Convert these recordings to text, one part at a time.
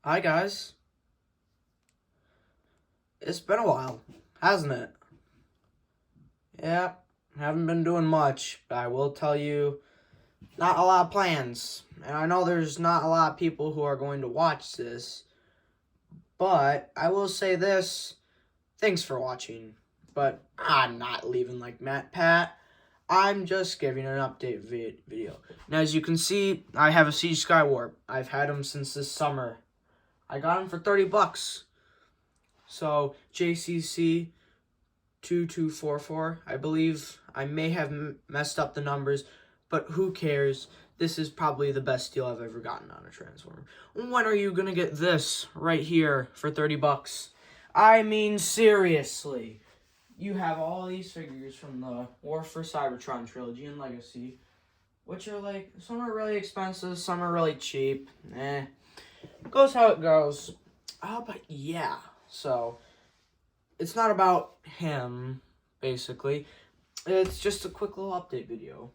Hi guys. It's been a while, hasn't it? Yeah, haven't been doing much, but I will tell you, not a lot of plans. And I know there's not a lot of people who are going to watch this, but I will say this, thanks for watching. But I'm not leaving like Matt Pat. I'm just giving an update video. Now, as you can see, I have a Siege Skywarp. I've had him since this summer. I got him for 30 bucks. So, JCC 2244. I believe I may have messed up the numbers, but who cares? This is probably the best deal I've ever gotten on a Transformer. When are you going to get this right here for 30 bucks? I mean, seriously. You have all these figures from the War for Cybertron trilogy and Legacy, which are like, some are really expensive, some are really cheap. Goes how it goes. But yeah, so it's not about him, basically. It's just a quick little update video.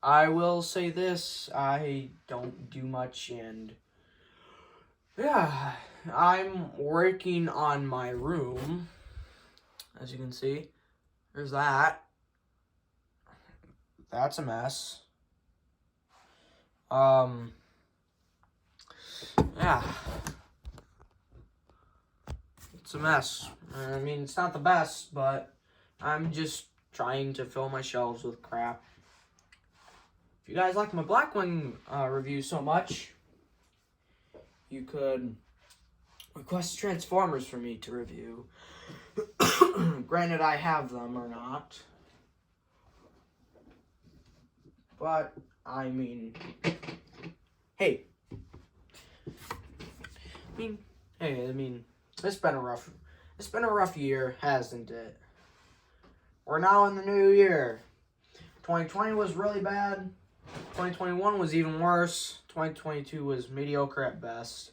I will say this, I don't do much, and yeah, I'm working on my room. As you can see, there's that. That's a mess. Yeah. It's a mess. I mean, it's not the best, but I'm just trying to fill my shelves with crap. If you guys like my Blackwing review so much, you could request Transformers for me to review. Granted, I have them or not. But, I mean, hey. It's been a rough year, hasn't it? We're now in the new year. 2020 was really bad. 2021 was even worse. 2022 was mediocre at best.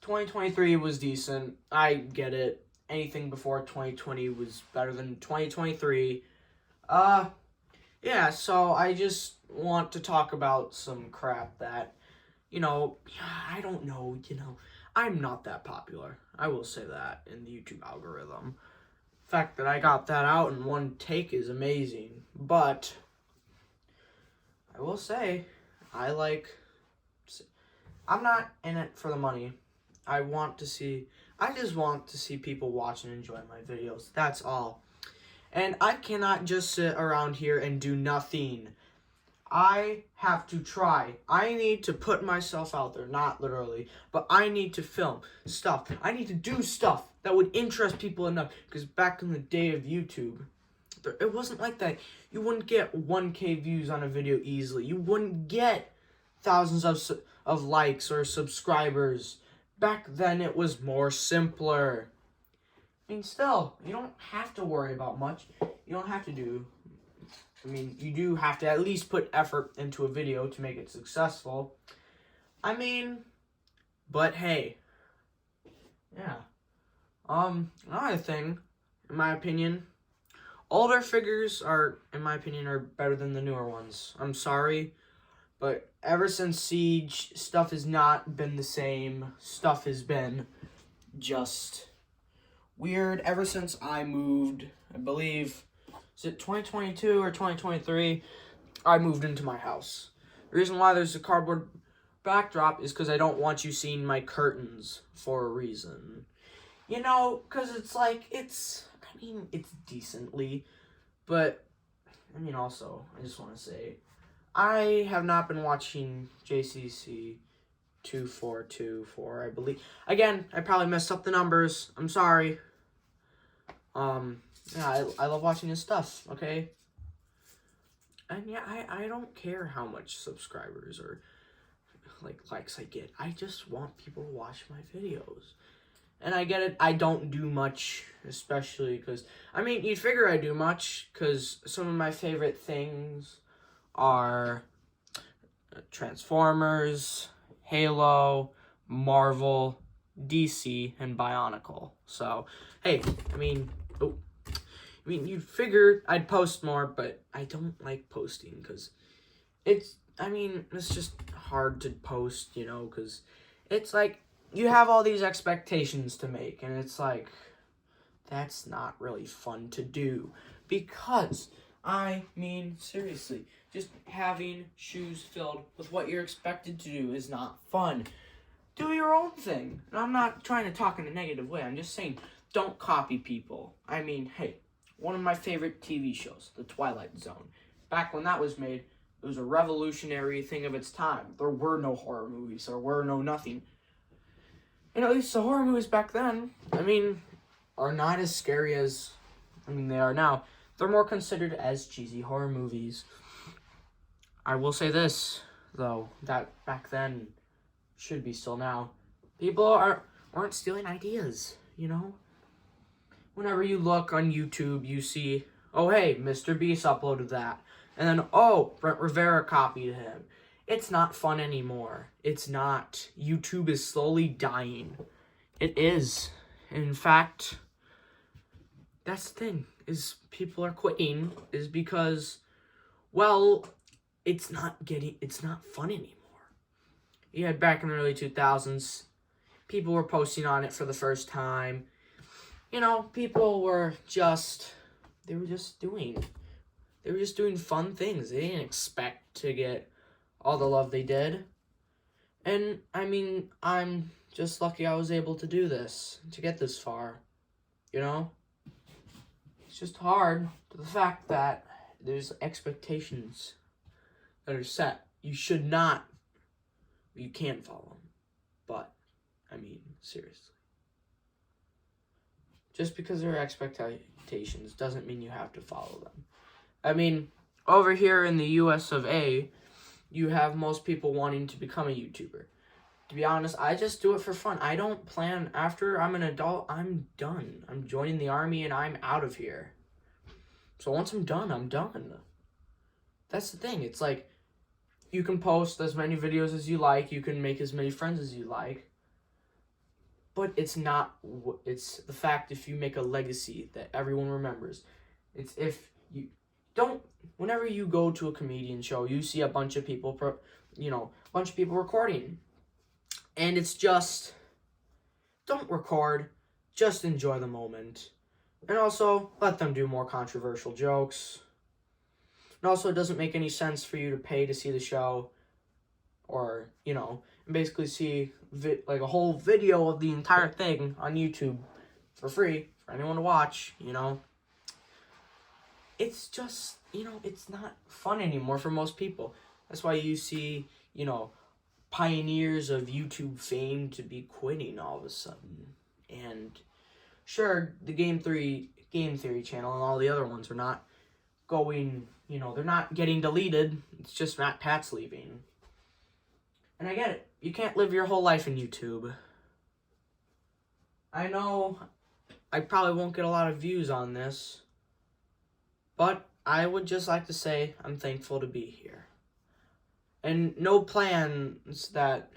2023 was decent. I get it. Anything before 2020 was better than 2023. Yeah, so I just want to talk about some crap that, I don't know, I'm not that popular. I will say that in the YouTube algorithm. The fact that I got that out in one take is amazing. But I will say, I'm not in it for the money. I just want to see people watch and enjoy my videos. That's all. And I cannot just sit around here and do nothing. I have to try. I need to put myself out there, not literally, but I need to film stuff. I need to do stuff that would interest people enough, because back in the day of YouTube, it wasn't like that. You wouldn't get 1K views on a video easily. You wouldn't get thousands of likes or subscribers. Back then, it was more simpler. I mean, still, you don't have to worry about much. You don't have to do... you do have to at least put effort into a video to make it successful. But hey. Yeah. Another thing, in my opinion, older figures are better than the newer ones. I'm sorry, but ever since Siege, stuff has not been the same. Stuff has been just weird ever since I moved. I believe, is it 2022 or 2023? I moved into my house. The reason why there's a cardboard backdrop is because I don't want you seeing my curtains for a reason. Because it's decently, but, also, I just want to say, I have not been watching JCC 2424, I believe. Again, I probably messed up the numbers. I'm sorry. Yeah, I love watching his stuff, okay? And yeah, I don't care how much subscribers or, likes I get. I just want people to watch my videos. And I get it, I don't do much, especially because, you'd figure I do much, because some of my favorite things are Transformers, Halo, Marvel, DC, and Bionicle. So, hey, you'd figure I'd post more, but I don't like posting, because it's just hard to post, because It's like you have all these expectations to make, and it's like, that's not really fun to do. Because, I mean, seriously, just having shoes filled with what you're expected to do is not fun. Do your own thing. And I'm not trying to talk in a negative way. I'm just saying, don't copy people. I mean, hey, one of my favorite TV shows, The Twilight Zone. Back when that was made, it was a revolutionary thing of its time. There were no horror movies. There were no nothing. And at least the horror movies back then, I mean, are not as scary as, they are now. They're more considered as cheesy horror movies. I will say this, though, that back then, should be still now, people aren't stealing ideas, you know? Whenever you look on YouTube, you see, oh, hey, Mr. Beast uploaded that. And then, oh, Brent Rivera copied him. It's not fun anymore. It's not. YouTube is slowly dying. It is. In fact, that's the thing, is people are quitting, is because, well, it's not fun anymore. You had back in the early 2000s, people were posting on it for the first time. You know, people were just doing fun things. They didn't expect to get all the love they did. And, I mean, I'm just lucky I was able to do this, to get this far, you know? It's just hard to the fact that there's expectations that are set. You can't follow them. But, I mean, seriously. Just because there are expectations doesn't mean you have to follow them. I mean, over here in the US of A, you have most people wanting to become a YouTuber. To be honest, I just do it for fun. I don't plan, after I'm an adult, I'm done. I'm joining the army and I'm out of here. So once I'm done, I'm done. That's the thing. It's like, you can post as many videos as you like. You can make as many friends as you like. But it's the fact if you make a legacy that everyone remembers. It's if you don't, whenever you go to a comedian show, you see a bunch of people, recording. And it's just, don't record, just enjoy the moment. And also, let them do more controversial jokes. And also, it doesn't make any sense for you to pay to see the show, or, and basically see a whole video of the entire thing on YouTube for free for anyone to watch, It's just, it's not fun anymore for most people. That's why you see, pioneers of YouTube fame to be quitting all of a sudden. And sure, the Game Theory channel and all the other ones are not going, they're not getting deleted. It's just Matt Pat's leaving. And I get it. You can't live your whole life in YouTube. I know I probably won't get a lot of views on this, but I would just like to say I'm thankful to be here. And no plans that,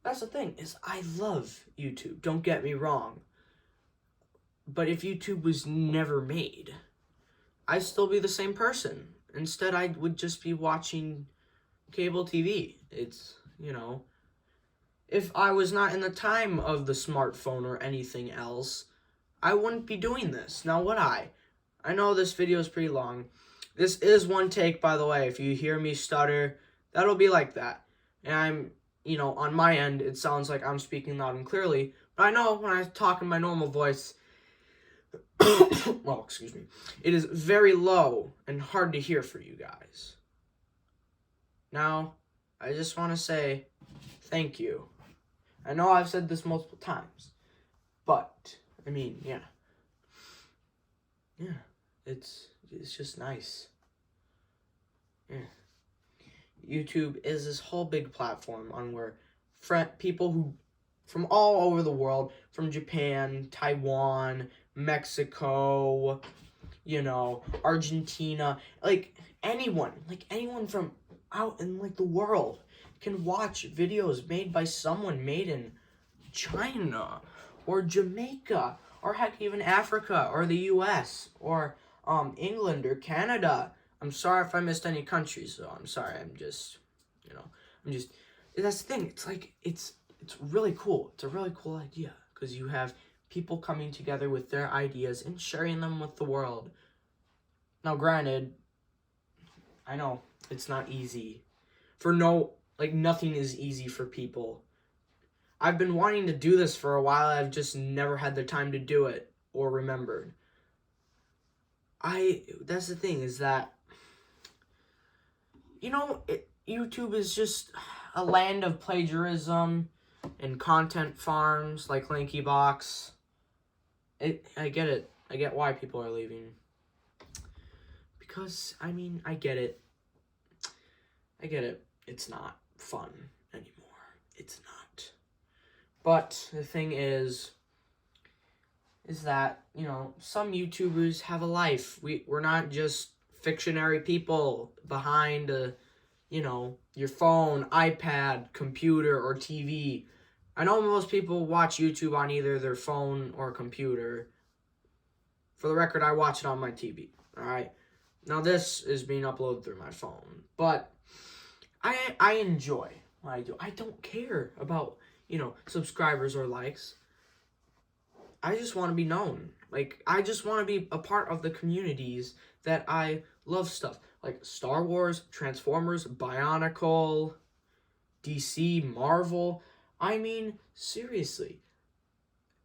that's the thing, is I love YouTube. Don't get me wrong. But if YouTube was never made, I'd still be the same person. Instead, I would just be watching cable TV. It's, if I was not in the time of the smartphone or anything else, I wouldn't be doing this. Now would I? I know this video is pretty long. This is one take, by the way. If you hear me stutter, that'll be like that. And I'm, on my end, it sounds like I'm speaking loud and clearly. But I know when I talk in my normal voice, well, excuse me, it is very low and hard to hear for you guys. Now, I just want to say thank you. I know I've said this multiple times, but, yeah. Yeah, it's just nice. Yeah. YouTube is this whole big platform on where people who from all over the world, from Japan, Taiwan, Mexico, Argentina, anyone from out in the world can watch videos made by someone made in China or Jamaica or heck even Africa or the US or England or Canada. I'm sorry if I missed any countries, though. I'm sorry. That's the thing. It's it's really cool. It's a really cool idea because you have people coming together with their ideas and sharing them with the world. Now, granted, I know it's not easy. Nothing is easy for people. I've been wanting to do this for a while. I've just never had the time to do it or remembered. That's the thing is that, YouTube is just a land of plagiarism and content farms like Lanky Box. I get it. I get why people are leaving. Because, I get it. It's not fun anymore. It's not. But the thing is that, some YouTubers have a life. We're not just fictionary people behind your phone, iPad, computer, or TV. I know most people watch YouTube on either their phone or computer. For the record, I watch it on my TV, alright? Now, this is being uploaded through my phone, but I enjoy what I do. I don't care about, subscribers or likes. I just want to be known. I just want to be a part of the communities that I love stuff. Like Star Wars, Transformers, Bionicle, DC, Marvel. Seriously.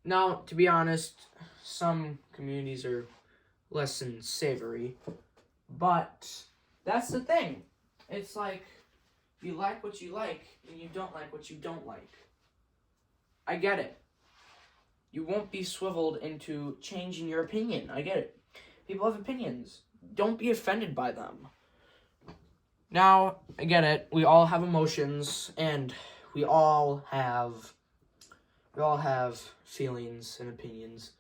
Now, to be honest, some communities are less than savory. But that's the thing. It's like, you like what you like, and you don't like what you don't like. I get it. You won't be swiveled into changing your opinion. I get it. People have opinions. Don't be offended by them. Now, I get it. We all have emotions, and we all have feelings and opinions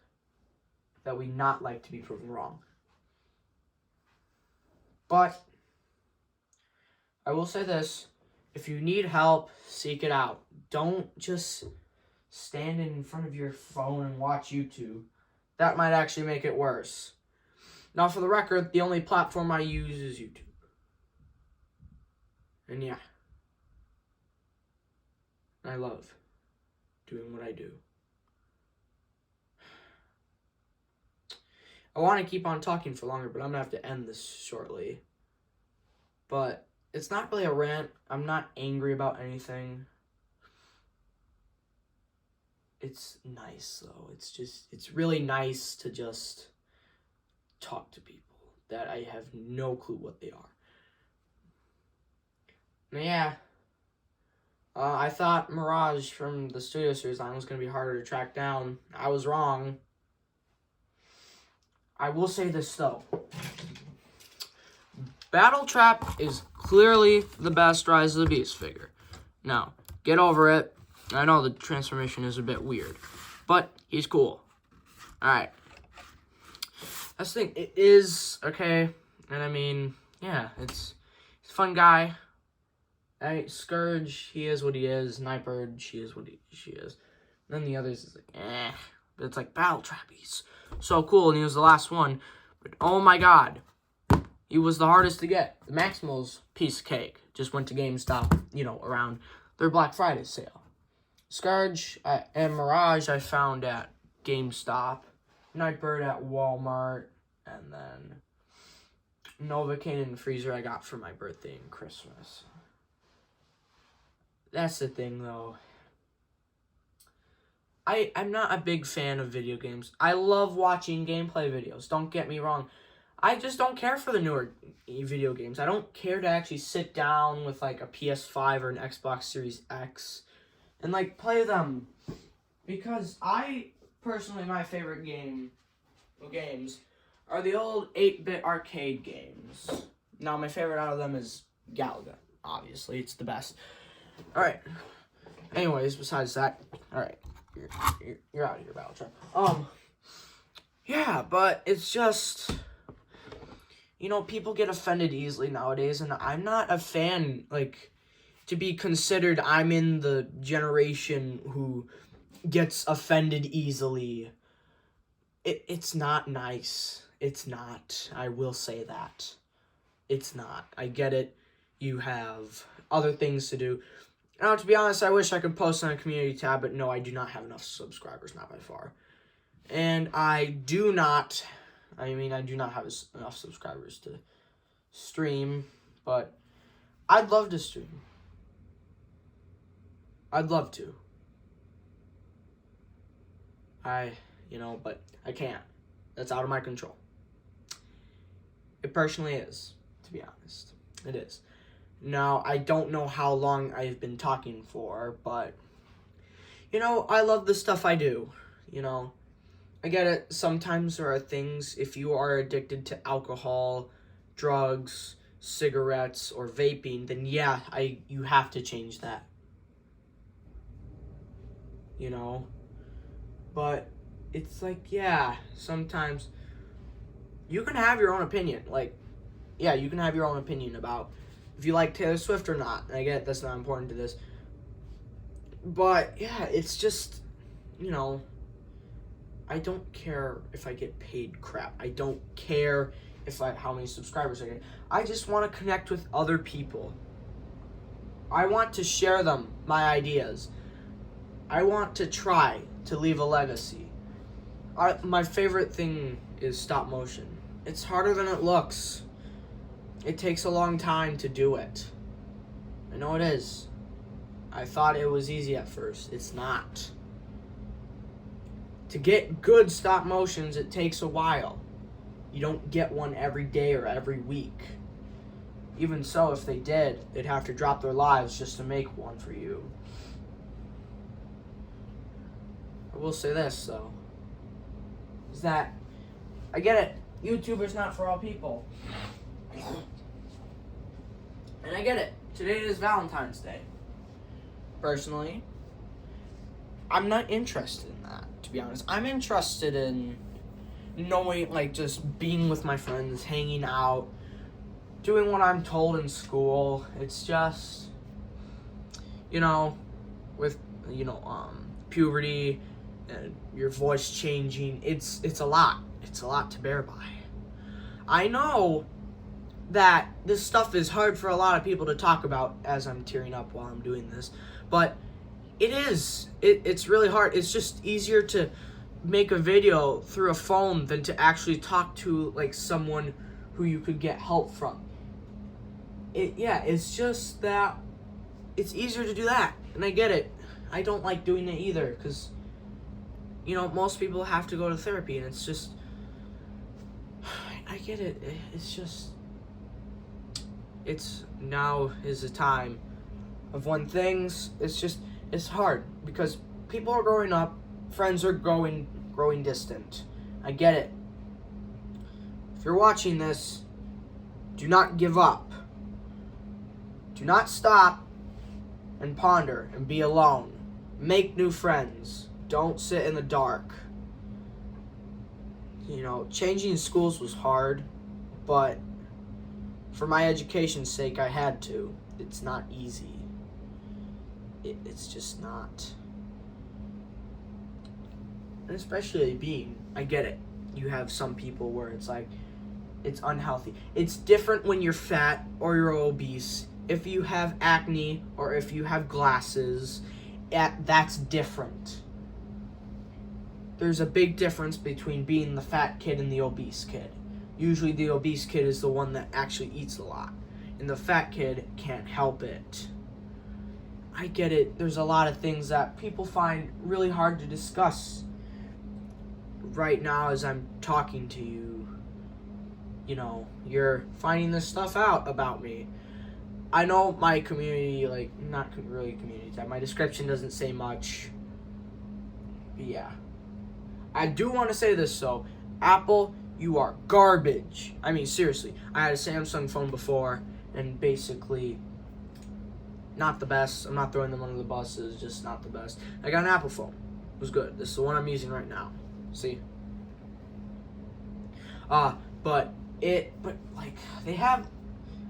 that we not like to be proven wrong. But I will say this. If you need help, seek it out. Don't just stand in front of your phone and watch YouTube. That might actually make it worse. Now, for the record, the only platform I use is YouTube. And yeah, I love doing what I do. I want to keep on talking for longer, but I'm going to have to end this shortly. But it's not really a rant. I'm not angry about anything. It's nice, though. It's really nice to just talk to people that I have no clue what they are. Now, yeah. I thought Mirage from the Studio Series line was going to be harder to track down. I was wrong. I will say this, though. Battle Trap is clearly the best Rise of the Beast figure. Now, get over it. I know the transformation is a bit weird, but he's cool. Alright. That's the thing. It is, okay, and yeah, it's a fun guy. Scourge, he is what he is. Nightbird, she is what she is. And then the others is like, But it's like Battle Trap, he's so cool, and he was the last one. But oh my god, he was the hardest to get. The Maximal's piece of cake. Just went to GameStop, around their Black Friday sale. Scourge and Mirage I found at GameStop. Nightbird at Walmart. And then Novocaine and Freezer I got for my birthday and Christmas. That's the thing, though. I'm not a big fan of video games. I love watching gameplay videos. Don't get me wrong. I just don't care for the newer video games. I don't care to actually sit down with, a PS5 or an Xbox Series X and, play them. Because personally, my favorite games are the old 8-bit arcade games. Now, my favorite out of them is Galaga. Obviously, it's the best. Alright. Anyways, besides that, alright. You're out of your Battle Trap. Yeah, but it's just, people get offended easily nowadays, and I'm not a fan, to be considered I'm in the generation who gets offended easily. It's not nice. It's not. I will say that. It's not. I get it. You have other things to do. Now, to be honest, I wish I could post on a community tab, but no, I do not have enough subscribers, not by far. And I do not have enough subscribers to stream, but I'd love to stream. I'd love to. But I can't. That's out of my control. It personally is, to be honest. It is. Now, I don't know how long I've been talking for, but, I love the stuff I do, I get it. Sometimes there are things, if you are addicted to alcohol, drugs, cigarettes, or vaping, then yeah, you have to change that. But it's like, yeah, sometimes you can have your own opinion. You can have your own opinion about if you like Taylor Swift or not. I get that's not important to this. But, yeah, it's just, I don't care if I get paid crap. I don't care how many subscribers I get. I just want to connect with other people. I want to share my ideas. I want to try to leave a legacy. My favorite thing is stop motion. It's harder than it looks. It takes a long time to do it. I know it is. I thought it was easy at first. It's not. To get good stop motions, it takes a while. You don't get one every day or every week. Even so, if they did, they'd have to drop their lives just to make one for you. I will say this, though, is that I get it. YouTuber's not for all people. And I get it. Today is Valentine's Day. Personally, I'm not interested in that, to be honest. I'm interested in knowing, just being with my friends, hanging out, doing what I'm told in school. It's just, with, puberty and your voice changing, it's a lot. It's a lot to bear by. I know that this stuff is hard for a lot of people to talk about as I'm tearing up while I'm doing this, but it is. It's really hard. It's just easier to make a video through a phone than to actually talk to, someone who you could get help from. It's just that it's easier to do that, and I get it. I don't like doing it either, because, most people have to go to therapy, and it's just, I get it. It's just, now is the time of when things, it's hard, because people are growing up, friends are growing distant. I get it. If you're watching this, do not give up. Do not stop and ponder and be alone. Make new friends. Don't sit in the dark. Changing schools was hard, but for my education's sake, I had to. It's not easy. It's just not. And especially I get it. You have some people where it's unhealthy. It's different when you're fat or you're obese. If you have acne or if you have glasses, that's different. There's a big difference between being the fat kid and the obese kid. Usually the obese kid is the one that actually eats a lot, and the fat kid can't help it. I get it. There's a lot of things that people find really hard to discuss. Right now, as I'm talking to you, you're finding this stuff out about me. I know my community, not really community tab, my description doesn't say much. But yeah. I do want to say this, though. Apple, you are garbage. I mean, seriously. I had a Samsung phone before, and basically, not the best. I'm not throwing them under the bus. It's just not the best. I got an Apple phone. It was good. This is the one I'm using right now. See? But they have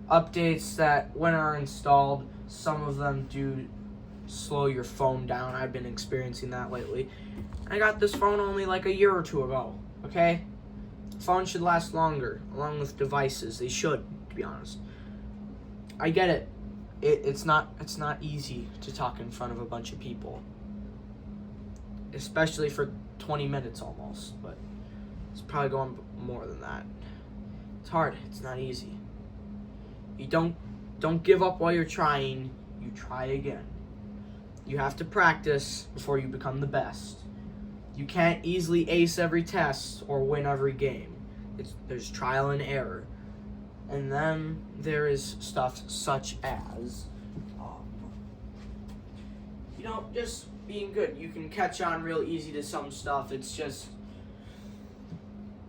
updates that when are installed, some of them do slow your phone down. I've been experiencing that lately. I got this phone only a year or two ago, okay? Phones should last longer, along with devices. They should, to be honest. I get it. it's not easy to talk in front of a bunch of people, especially for 20 minutes almost, but it's probably going more than that. It's hard. It's not easy. You don't give up while you're trying. You try again. You have to practice before you become the best. You can't easily ace every test or win every game. There's trial and error. And then there is stuff such as, just being good. You can catch on real easy to some stuff. It's just,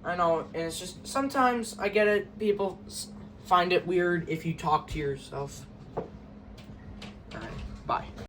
I know, and it's just, sometimes I get it. People find it weird if you talk to yourself. Alright, bye.